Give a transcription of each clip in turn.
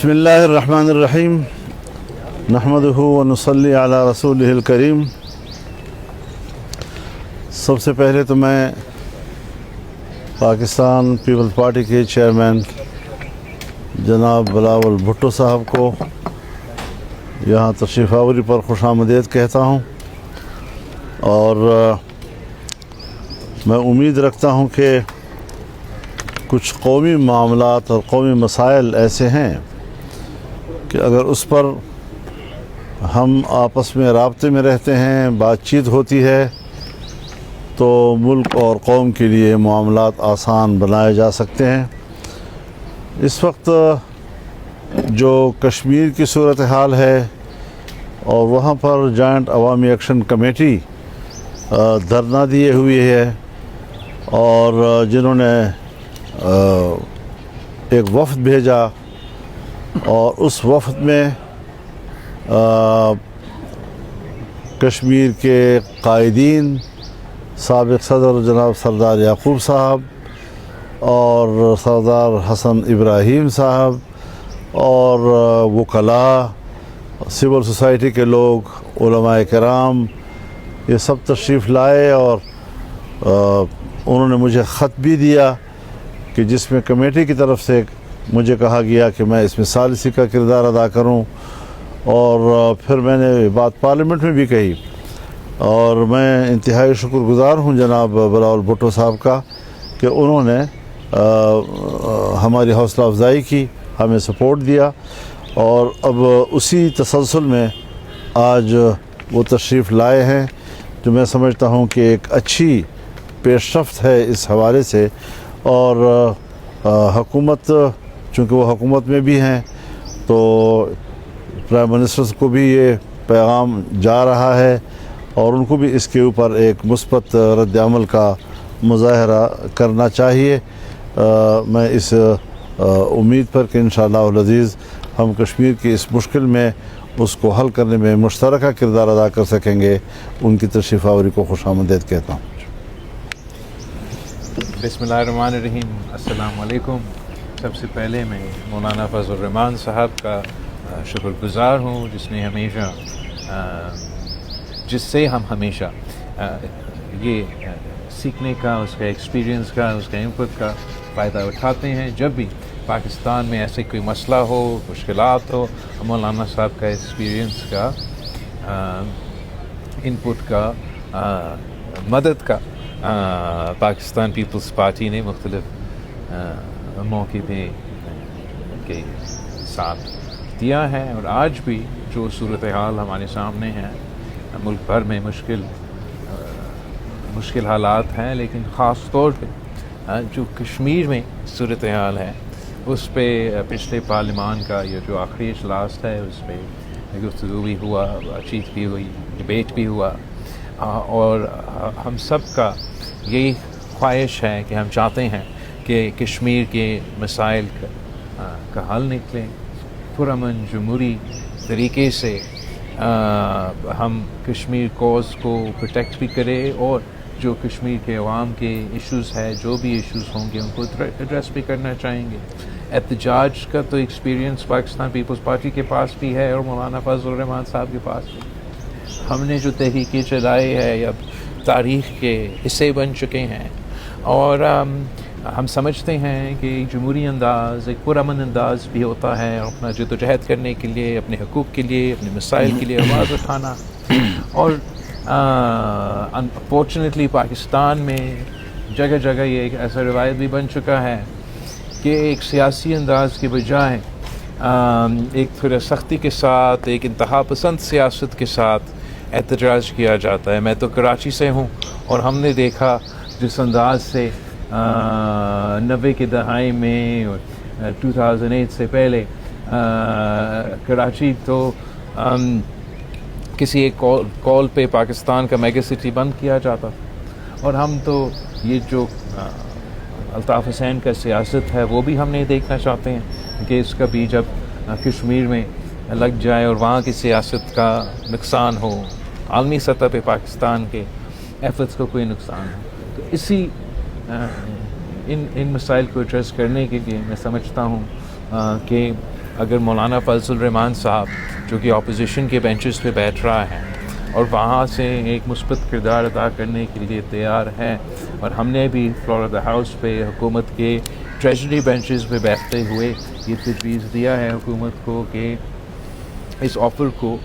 بسم اللہ الرحمن الرحیم نحمدہ ونصلی علی رسولہ الکریم۔ سب سے پہلے تو میں پاکستان پیپلز پارٹی کے چیئرمین جناب بلاول بھٹو صاحب کو یہاں تشریف آوری پر خوش آمدید کہتا ہوں، اور میں امید رکھتا ہوں کہ کچھ قومی معاملات اور قومی مسائل ایسے ہیں کہ اگر اس پر ہم آپس میں رابطے میں رہتے ہیں، بات چیت ہوتی ہے، تو ملک اور قوم کے لیے معاملات آسان بنائے جا سکتے ہیں۔ اس وقت جو کشمیر کی صورتحال ہے اور وہاں پر جوائنٹ عوامی ایکشن کمیٹی دھرنا دیے ہوئی ہے، اور جنہوں نے ایک وفد بھیجا، اور اس وفد میں کشمیر کے قائدین، سابق صدر جناب سردار یعقوب صاحب اور سردار حسن ابراہیم صاحب اور وکلاء، سول سوسائٹی کے لوگ، علماء کرام، یہ سب تشریف لائے، اور انہوں نے مجھے خط بھی دیا کہ جس میں کمیٹی کی طرف سے مجھے کہا گیا کہ میں اس میں ثالثی کا کردار ادا کروں، اور پھر میں نے بات پارلیمنٹ میں بھی کہی، اور میں انتہائی شکر گزار ہوں جناب بلاول بھٹو صاحب کا کہ انہوں نے ہماری حوصلہ افزائی کی، ہمیں سپورٹ دیا، اور اب اسی تسلسل میں آج وہ تشریف لائے ہیں، جو میں سمجھتا ہوں کہ ایک اچھی پیش رفت ہے اس حوالے سے۔ اور حکومت، چونکہ وہ حکومت میں بھی ہیں، تو پرائم منسٹر کو بھی یہ پیغام جا رہا ہے، اور ان کو بھی اس کے اوپر ایک مثبت رد عمل کا مظاہرہ کرنا چاہیے۔ میں اس امید پر کہ انشاءاللہ العزیز ہم کشمیر کی اس مشکل میں اس کو حل کرنے میں مشترکہ کردار ادا کر سکیں گے، ان کی تشریف آوری کو خوش آمدید کہتا ہوں۔ بسم اللہ الرحمن الرحیم۔ السلام علیکم۔ سب سے پہلے میں مولانا فضل الرحمان صاحب کا شکر گزار ہوں، جس سے ہم ہمیشہ یہ سیکھنے کا، اس کا ایکسپیرینس کا، اس کا انپٹ کا فائدہ اٹھاتے ہیں۔ جب بھی پاکستان میں ایسے کوئی مسئلہ ہو، مشکلات ہو، مولانا صاحب کا ایکسپیرینس کا، انپٹ کا، مدد کا پاکستان پیپلز پارٹی نے مختلف موقع پہ کے ساتھ دیا ہے، اور آج بھی جو صورتحال ہمارے سامنے ہے، ملک بھر میں مشکل حالات ہیں، لیکن خاص طور پہ جو کشمیر میں صورتحال ہے، اس پہ پچھلے پارلیمان کا یہ جو آخری اجلاس ہے، اس پہ گفتگو بھی ہوا، بات چیت بھی ہوئی، ڈبیٹ بھی ہوا، اور ہم سب کا یہی خواہش ہے کہ ہم چاہتے ہیں کہ کشمیر کے مسائل کا حل نکلے، پرامن جمہوری طریقے سے ہم کشمیر کوز کو پروٹیکٹ بھی کریں، اور جو کشمیر کے عوام کے ایشوز ہے، جو بھی ایشوز ہوں گے، ان کو ایڈریس بھی کرنا چاہیں گے۔ احتجاج کا تو ایکسپیرینس پاکستان پیپلز پارٹی کے پاس بھی ہے، اور مولانا فضل الرحمان صاحب کے پاس بھی۔ ہم نے جو تحریکیں چلائی ہے اب تاریخ کے حصے بن چکے ہیں، اور ہم سمجھتے ہیں کہ ایک جمہوری انداز، ایک پرامن انداز بھی ہوتا ہے، اپنا جدوجہد کرنے کے لیے، اپنے حقوق کے لیے، اپنے مسائل کے لیے آواز اٹھانا۔ اور انفارچونیٹلی پاکستان میں جگہ جگہ یہ ایک ایسا روایت بھی بن چکا ہے کہ ایک سیاسی انداز کے بجائے ایک تھوڑا سختی کے ساتھ، ایک انتہا پسند سیاست کے ساتھ احتجاج کیا جاتا ہے۔ میں تو کراچی سے ہوں، اور ہم نے دیکھا جس انداز سے 90 کے دہائی میں اور 2008 سے پہلے کراچی تو کسی ایک کال پہ پاکستان کا میگا سٹی بند کیا جاتا، اور ہم تو یہ جو الطاف حسین کا سیاست ہے وہ بھی ہم نہیں دیکھنا چاہتے ہیں کہ اس کا بھی جب کشمیر میں لگ جائے اور وہاں کی سیاست کا نقصان ہو، عالمی سطح پہ پاکستان کے ایفرٹس کو کوئی نقصان ہو۔ تو اسی ان مسائل کو ایڈریس کرنے کے لیے میں سمجھتا ہوں کہ اگر مولانا فضل الرحمان صاحب جو کہ اپوزیشن کے بینچز پہ بیٹھ رہا ہے اور وہاں سے ایک مثبت کردار ادا کرنے کے لیے تیار ہے، اور ہم نے بھی فلوریڈا ہاؤس پہ حکومت کے ٹریجری بینچز پہ بیٹھتے ہوئے یہ تجویز دیا ہے حکومت کو کہ اس آفر کو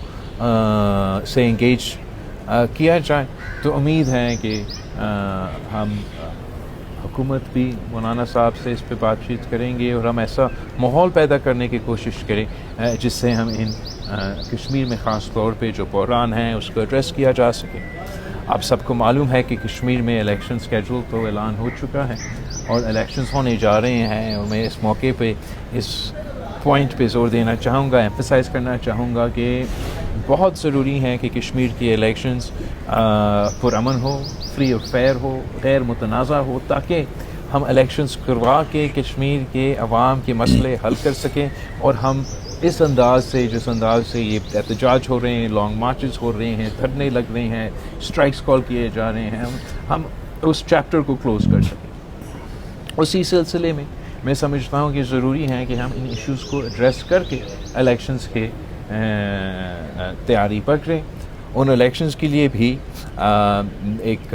سے انگیج کیا جائے، تو امید ہے کہ ہم حکومت بھی مولانا صاحب سے اس پہ بات چیت کریں گے اور ہم ایسا ماحول پیدا کرنے کی کوشش کریں جس سے ہم ان کشمیر میں خاص طور پہ جو بحران ہیں اس کو ایڈریس کیا جا سکے۔ آپ سب کو معلوم ہے کہ کشمیر میں الیکشن سکیجول تو اعلان ہو چکا ہے اور الیکشنز ہونے جا رہے ہیں، اور میں اس موقع پہ اس پوائنٹ پہ زور دینا چاہوں گا، ایمفسائز کرنا چاہوں گا کہ بہت ضروری ہے کہ کشمیر کی الیکشنز پرامن ہو، فری اور فیئر ہو، غیر متنازع ہو، تاکہ ہم الیکشنز کروا کے کشمیر کے عوام کے مسئلے حل کر سکیں، اور ہم اس انداز سے جس انداز سے یہ احتجاج ہو رہے ہیں، لانگ مارچز ہو رہے ہیں، دھرنے لگ رہے ہیں، اسٹرائکس کال کیے جا رہے ہیں، ہم اس چیپٹر کو کلوز کر سکیں۔ اسی سلسلے میں سمجھتا ہوں کہ ضروری ہے کہ ہم ان ایشوز کو ایڈریس کر کے الیکشنز کے تیاری پکڑیں۔ ان الیکشنز کے لیے بھی ایک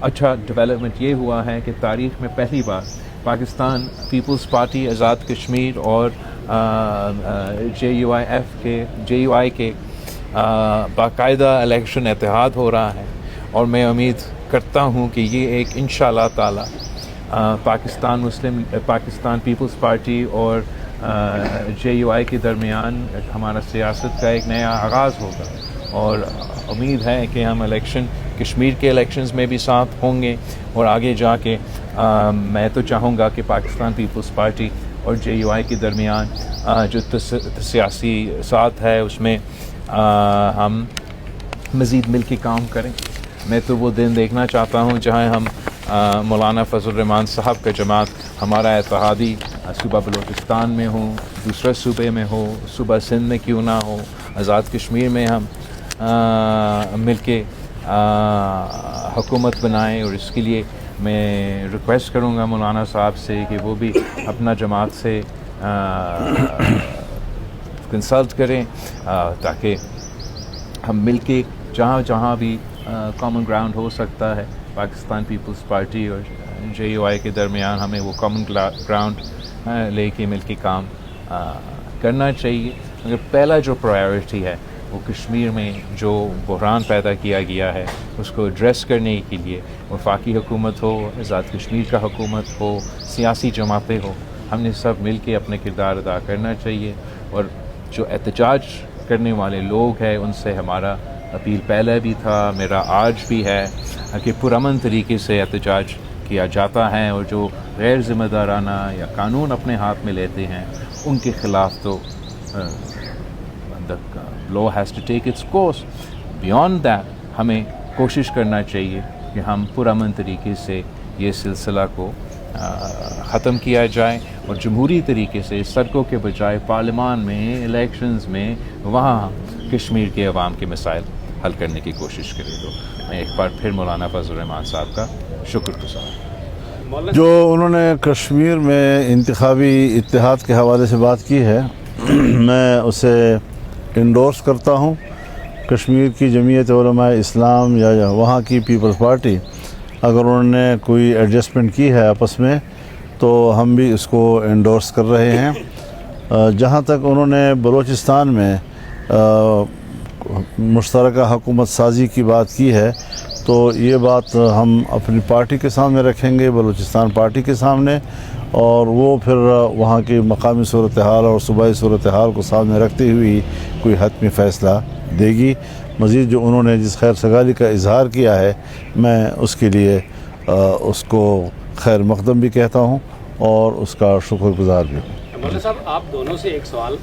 اچھا ڈیولپمنٹ یہ ہوا ہے کہ تاریخ میں پہلی بار پاکستان پیپلز پارٹی آزاد کشمیر اور جے یو آئی کے باقاعدہ الیکشن اتحاد ہو رہا ہے، اور میں امید کرتا ہوں کہ یہ ایک انشاءاللہ تعالی پاکستان پیپلز پارٹی اور جے یو آئی کے درمیان ہمارا سیاست کا ایک نیا آغاز ہوگا، اور امید ہے کہ ہم کشمیر کے الیکشنز میں بھی ساتھ ہوں گے، اور آگے جا کے میں تو چاہوں گا کہ پاکستان پیپلز پارٹی اور جے یو آئی کے درمیان جو سیاسی ساتھ ہے اس میں ہم مزید مل کے کام کریں۔ میں تو وہ دن دیکھنا چاہتا ہوں جہاں ہم مولانا فضل الرحمان صاحب کا جماعت ہمارا اتحادی صوبہ بلوچستان میں ہو، دوسرے صوبے میں ہو، صوبہ سندھ میں کیوں نہ ہو، آزاد کشمیر میں ہم مل کے حکومت بنائیں، اور اس کے لیے میں ریکویسٹ کروں گا مولانا صاحب سے کہ وہ بھی اپنا جماعت سے کنسلٹ کریں تاکہ ہم مل کے جہاں بھی کامن گراؤنڈ ہو سکتا ہے پاکستان پیپلز پارٹی اور جے یو آئی کے درمیان، ہمیں وہ کامن گراؤنڈ لے کے مل کے کام کرنا چاہیے۔ مگر پہلا جو پرائیورٹی ہے وہ کشمیر میں جو بحران پیدا کیا گیا ہے اس کو ایڈریس کرنے کے لیے وفاقی حکومت ہو، آزاد کشمیر کا حکومت ہو، سیاسی جماعتیں ہو، ہم نے سب مل کے اپنے کردار ادا کرنا چاہیے، اور جو احتجاج کرنے والے لوگ ہیں ان سے ہمارا اپیل پہلے بھی تھا، میرا آج بھی ہے کہ پرامن طریقے سے احتجاج کیا جاتا ہے، اور جو غیر ذمہ دارانہ یا قانون اپنے ہاتھ میں لیتے ہیں ان کے خلاف تو law has to take its course. Beyond that ہمیں کوشش کرنا چاہیے کہ ہم پرامن طریقے سے یہ سلسلہ کو ختم کیا جائے، اور جمہوری طریقے سے سڑکوں کے بجائے پارلیمان میں، الیکشنز میں، وہاں کشمیر کے عوام کے مسائل حل کرنے کی کوشش کرے۔ تو میں ایک بار پھر مولانا فضل الرحمان صاحب کا شکر گزار ہوں۔ جو انہوں نے کشمیر میں انتخابی اتحاد کے حوالے سے بات کی ہے میں اسے انڈورس کرتا ہوں۔ کشمیر کی جمعیت علماء اسلام یا وہاں کی پیپلز پارٹی اگر انہوں نے کوئی ایڈجسٹمنٹ کی ہے آپس میں تو ہم بھی اس کو انڈورس کر رہے ہیں۔ جہاں تک انہوں نے بلوچستان میں مشترکہ حکومت سازی کی بات کی ہے تو یہ بات ہم اپنی پارٹی کے سامنے رکھیں گے، بلوچستان پارٹی کے سامنے، اور وہ پھر وہاں کی مقامی صورتحال اور صوبائی صورتحال کو سامنے رکھتے ہوئے کوئی حتمی فیصلہ دے گی۔ مزید جو انہوں نے جس خیر سگالی کا اظہار کیا ہے میں اس کے لیے اس کو خیر مقدم بھی کہتا ہوں اور اس کا شکر گزار بھی ہوں۔ مولانا صاحب، آپ دونوں سے ایک سوال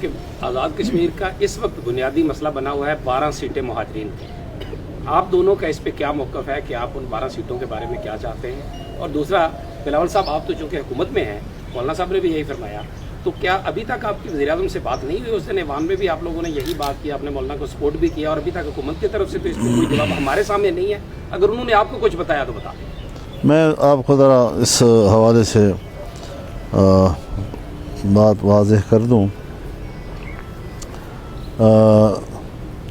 کہ آزاد کشمیر کا اس وقت بنیادی مسئلہ بنا ہوا ہے 12 سیٹیں مہاجرین کی، آپ دونوں کا اس پہ کیا موقف ہے کہ آپ ان 12 سیٹوں کے بارے میں کیا چاہتے ہیں؟ اور دوسرا، بلاول صاحب آپ تو چونکہ حکومت میں ہیں، مولانا صاحب نے بھی یہی فرمایا، تو کیا ابھی تک آپ کی وزیر اعظم سے بات نہیں ہوئی؟ اس دن ایوان میں بھی آپ لوگوں نے یہی بات کی، آپ نے مولانا کو سپورٹ بھی کیا، اور ابھی تک حکومت کی طرف سے تو اس پہ کوئی جواب ہمارے سامنے نہیں ہے۔ اگر انہوں نے آپ کو کچھ بتایا تو بتا دیں۔ میں آپ کو ذرا اس حوالے سے بات واضح کر دوں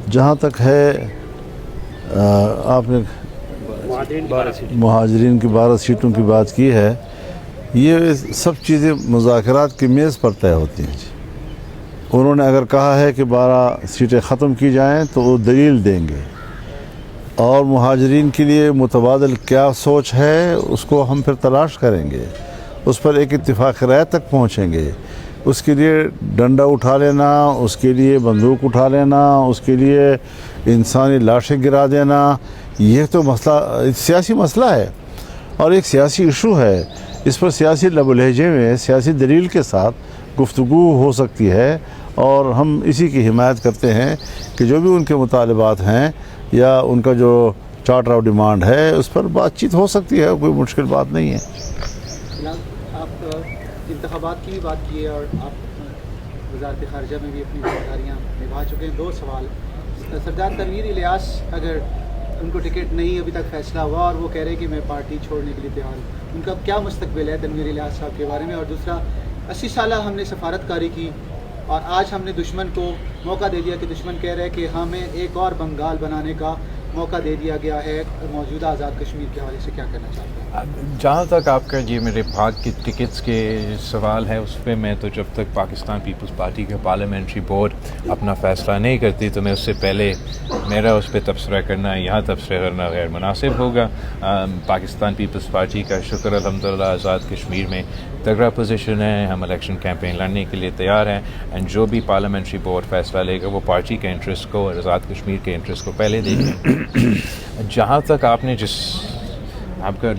جہاں تک ہے آپ نے مہاجرین کی 12 سیٹوں کی بات کی ہے، یہ سب چیزیں مذاکرات کی میز پر طے ہوتی ہیں جی. انہوں نے اگر کہا ہے کہ 12 سیٹیں ختم کی جائیں تو وہ دلیل دیں گے، اور مہاجرین کے لیے متبادل کیا سوچ ہے اس کو ہم پھر تلاش کریں گے، اس پر ایک اتفاق رائے تک پہنچیں گے. اس کے لیے ڈنڈا اٹھا لینا، اس کے لیے بندوق اٹھا لینا، اس کے لیے انسانی لاشیں گرا دینا، یہ تو مسئلہ سیاسی مسئلہ ہے اور ایک سیاسی ایشو ہے. اس پر سیاسی لب و لہجے میں سیاسی دلیل کے ساتھ گفتگو ہو سکتی ہے، اور ہم اسی کی حمایت کرتے ہیں کہ جو بھی ان کے مطالبات ہیں یا ان کا جو چارٹر آف ڈیمانڈ ہے اس پر بات چیت ہو سکتی ہے، کوئی مشکل بات نہیں ہے. آپ انتخابات کی بھی بات کی ہے اور آپ وزارت خارجہ میں بھی اپنی ذمہ داریاں نبھا چکے ہیں. 2 سوال. سردار تنویر الیاس، اگر ان کو ٹکٹ نہیں ابھی تک فیصلہ ہوا اور وہ کہہ رہے ہیں کہ میں پارٹی چھوڑنے کے لیے تیار ہوں، ان کا کیا مستقبل ہے تنویر الیاس صاحب کے بارے میں؟ اور دوسرا، 80 سالہ ہم نے سفارت کاری کی اور آج ہم نے دشمن کو موقع دے دیا کہ دشمن کہہ رہے کہ ہمیں ایک اور بنگال بنانے کا موقع دے دیا گیا ہے. موجودہ آزاد کشمیر کے حوالے سے کیا کہنا چاہتے ہیں؟ جہاں تک آپ کا یہ میرے بھاگ کے ٹکٹس کے سوال ہے، اس پہ میں تو جب تک پاکستان پیپلز پارٹی کا پارلیمنٹری بورڈ اپنا فیصلہ نہیں کرتی تو میں اس سے پہلے میرا اس پہ تبصرہ کرنا، یہاں تبصرہ کرنا غیر مناسب ہوگا. پاکستان پیپلز پارٹی کا شکر الحمدللہ آزاد کشمیر میں تگڑا پوزیشن ہے. ہم الیکشن کیمپین لڑنے کے لیے تیار ہیں، اینڈ جو بھی پارلیمنٹری بورڈ فیصلہ لے گا وہ پارٹی کے انٹرسٹ کو اور آزاد کشمیر کے انٹرسٹ کو پہلے دے گا. جہاں تک آپ نے آپ کا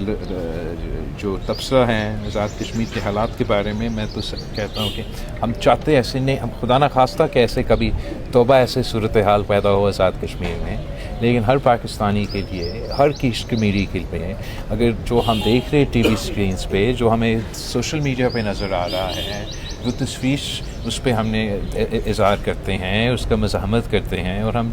جو تبصرہ ہے آزاد کشمیر کے حالات کے بارے میں تو کہتا ہوں کہ ہم چاہتے ایسے نہیں، ہم خدا نخواستہ کہ ایسے کبھی توبہ ایسے صورتحال پیدا ہو آزاد کشمیر میں، لیکن ہر پاکستانی کے لیے، ہر کشمیری کے لیے، اگر جو ہم دیکھ رہے ٹی وی اسکرینس پہ، جو ہمیں سوشل میڈیا پہ نظر آ رہا ہے، وہ تشویش اس پہ ہم نے اظہار کرتے ہیں، اس کا مزاحمت کرتے ہیں، اور ہم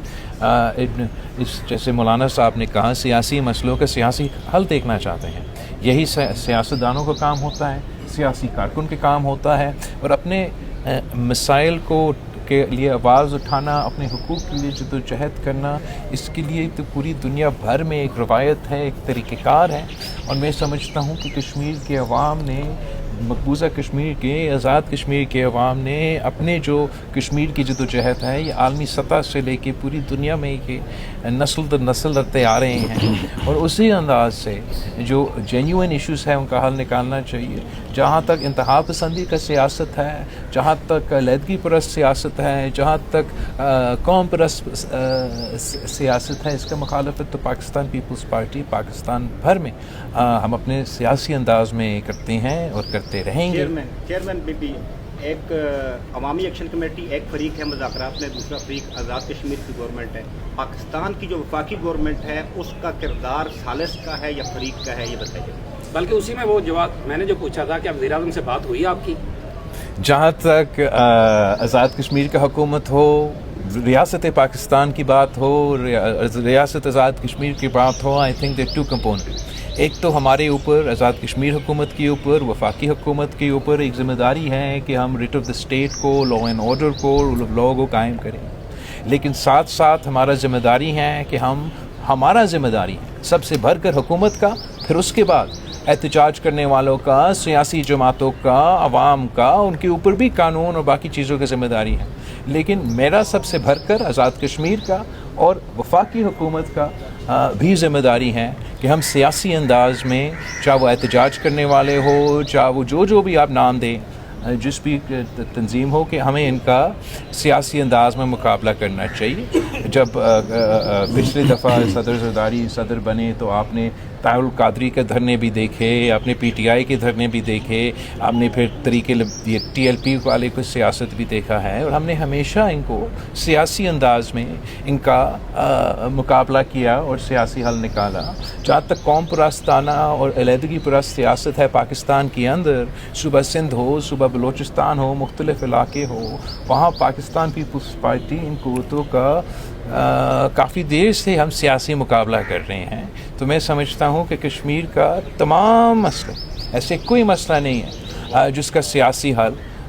جیسے مولانا صاحب نے کہا سیاسی مسئلوں کا سیاسی حل دیکھنا چاہتے ہیں. یہی سیاستدانوں کا کام ہوتا ہے، سیاسی کارکن کے کام ہوتا ہے، اور اپنے مسائل کے لیے آواز اٹھانا، اپنے حقوق کے لیے جدوجہد کرنا، اس کے لیے تو پوری دنیا بھر میں ایک روایت ہے، ایک طریقہ کار ہے. اور میں سمجھتا ہوں کہ کشمیر کے عوام نے، مقبوضہ کشمیر کے، آزاد کشمیر کے عوام نے اپنے جو کشمیر کی جدوجہد ہے یہ عالمی سطح سے لے کے پوری دنیا میں یہ نسل در نسل رہتے آ رہے ہیں، اور اسی انداز سے جو جینیوئن ایشوز ہیں ان کا حل نکالنا چاہیے. جہاں تک انتہا پسندی کا سیاست ہے، جہاں تک علیحدگی پرست سیاست ہے، جہاں تک قوم پرست سیاست ہے، اس کا مخالفت تو پاکستان پیپلز پارٹی پاکستان بھر میں ہم اپنے سیاسی انداز میں کرتے ہیں اور کرتے رہیں گے. چیئرمین بی پی، ایک عوامی ایکشن کمیٹی ایک فریق ہے مذاکرات میں، دوسرا فریق آزاد کشمیر کی گورنمنٹ ہے. پاکستان کی جو وفاقی گورنمنٹ ہے اس کا کردار ثالث کا ہے یا فریق کا ہے، یہ بتائیے. بلکہ اسی میں وہ جواب میں نے جو پوچھا تھا کہ اب وزیر اعظم سے بات ہوئی آپ کی؟ جہاں تک آزاد کشمیر کا حکومت ہو، ریاست پاکستان کی بات ہو، ریاست آزاد کشمیر کی بات ہو، I think there two component. ایک تو ہمارے اوپر، آزاد کشمیر حکومت کے اوپر، وفاقی حکومت کے اوپر ایک ذمہ داری ہے کہ ہم ریٹ آف دا اسٹیٹ کو، لا اینڈ آرڈر کو، رول آف لا کو قائم کریں. لیکن ساتھ ساتھ ہمارا ذمہ داری ہے کہ ہمارا ذمہ داری ہے سب سے بڑھ کر حکومت کا، پھر اس کے بعد احتجاج کرنے والوں کا، سیاسی جماعتوں کا، عوام کا، ان کے اوپر بھی قانون اور باقی چیزوں کی ذمہ داری ہے. لیکن میرا سب سے بڑھ کر آزاد کشمیر کا اور وفاقی حکومت کا بھی ذمہ داری ہے کہ ہم سیاسی انداز میں، چاہے وہ احتجاج کرنے والے ہو، چاہے وہ جو بھی آپ نام دیں، جس بھی تنظیم ہو، کہ ہمیں ان کا سیاسی انداز میں مقابلہ کرنا چاہیے. جب پچھلی دفعہ صدر زرداری صدر بنے تو آپ نے طاہر القادری کے دھرنے بھی دیکھے، آپ نے پی ٹی آئی کے دھرنے بھی دیکھے، آپ نے پھر ٹی ایل پی والے کو سیاست بھی دیکھا ہے، اور ہم نے ہمیشہ ان کو سیاسی انداز میں ان کا مقابلہ کیا اور سیاسی حل نکالا. جہاں تک قوم پرستانہ اور علیحدگی پرست سیاست ہے پاکستان کے اندر، صوبہ سندھ ہو، صوبہ بلوچستان ہو، مختلف علاقے ہو، وہاں پاکستان پیپلز پارٹی ان قوتوں کا کافی دیر سے ہم سیاسی مقابلہ کر رہے ہیں. تو میں سمجھتا ہوں کہ کشمیر کا تمام مسئلے، ایسے کوئی مسئلہ نہیں ہے جس کا سیاسی حل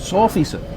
100%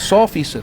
100%